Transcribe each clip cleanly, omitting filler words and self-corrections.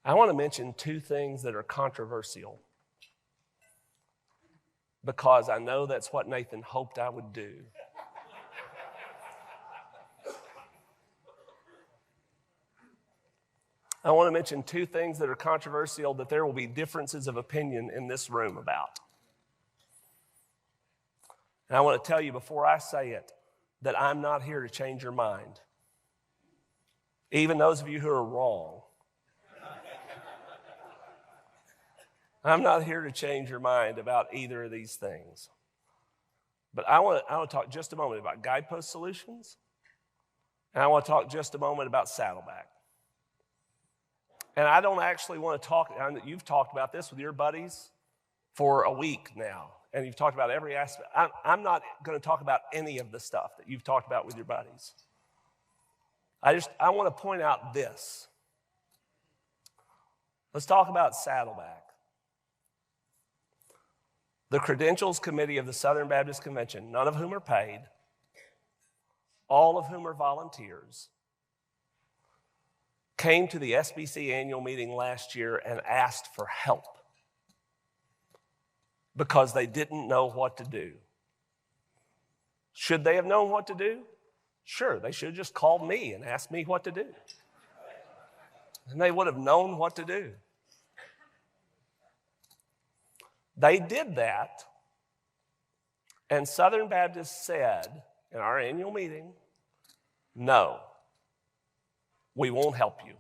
I want to mention two things that are controversial because I know that's what Nathan hoped I would do. I want to mention two things that are controversial that there will be differences of opinion in this room about. And I want to tell you before I say it that I'm not here to change your mind. Even those of you who are wrong. I'm not here to change your mind about either of these things. But I want to talk just a moment about guidepost solutions, and I want to talk just a moment about Saddleback. And I don't actually want to talk, you've talked about this with your buddies for a week now, and you've talked about every aspect. I'm not going to talk about any of the stuff that you've talked about with your buddies. I want to point out this. Let's talk about Saddleback. The Credentials Committee of the Southern Baptist Convention, none of whom are paid, all of whom are volunteers, came to the SBC annual meeting last year and asked for help because they didn't know what to do. Should they have known what to do? Sure, they should have just called me and asked me what to do. And they would have known what to do. They did that, and Southern Baptists said in our annual meeting, no, we won't help you.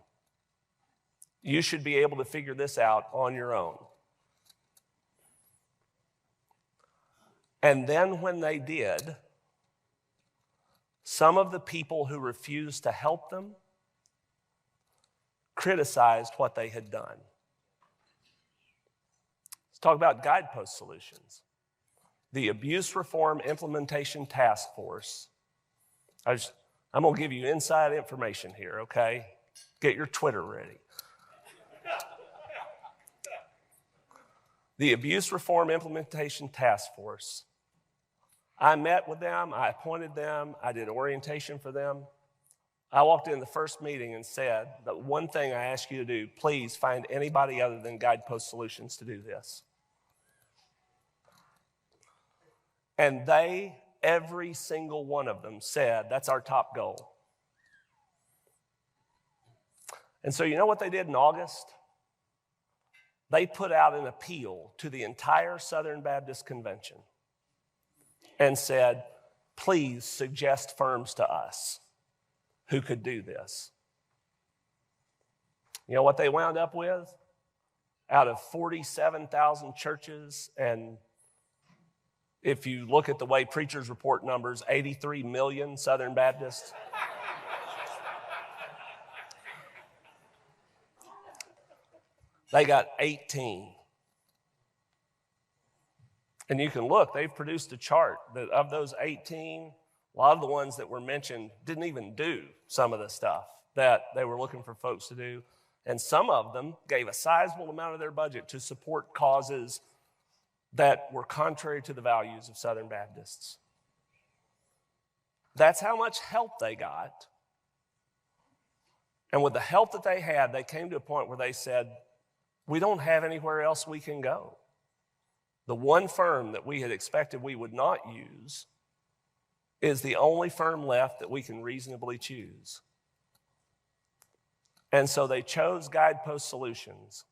You should be able to figure this out on your own. And then when they did, some of the people who refused to help them criticized what they had done. Let's talk about guidepost solutions. The Abuse Reform Implementation Task Force. I'm going to give you inside information here, okay? Get your Twitter ready. The Abuse Reform Implementation Task Force. I met with them, I appointed them, I did orientation for them. I walked in the first meeting and said, the one thing I ask you to do, please find anybody other than Guidepost Solutions to do this. And they, every single one of them said, that's our top goal. And so you know what they did in August? They put out an appeal to the entire Southern Baptist Convention and said, please suggest firms to us who could do this. You know what they wound up with? Out of 47,000 churches, and if you look at the way preachers report numbers, 83 million Southern Baptists. They got 18. And you can look, they've produced a chart that of those 18, a lot of the ones that were mentioned didn't even do some of the stuff that they were looking for folks to do. And some of them gave a sizable amount of their budget to support causes that were contrary to the values of Southern Baptists. That's how much help they got. And with the help that they had, they came to a point where they said, we don't have anywhere else we can go. The one firm that we had expected we would not use is the only firm left that we can reasonably choose. And so they chose Guidepost Solutions.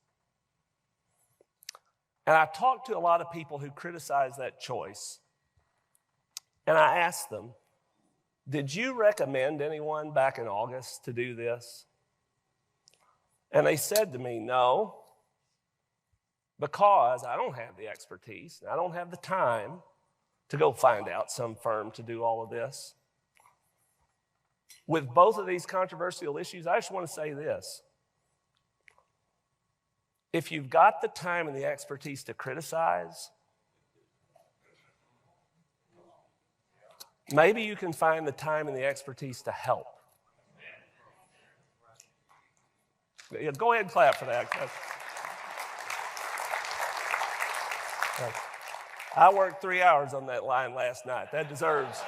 And I talked to a lot of people who criticized that choice. And I asked them, did you recommend anyone back in August to do this? And they said to me, no, because I don't have the expertise, and I don't have the time to go find out some firm to do all of this. With both of these controversial issues, I just want to say this. If you've got the time and the expertise to criticize, maybe you can find the time and the expertise to help. Yeah, go ahead and clap for that. I worked 3 hours on that line last night. That deserves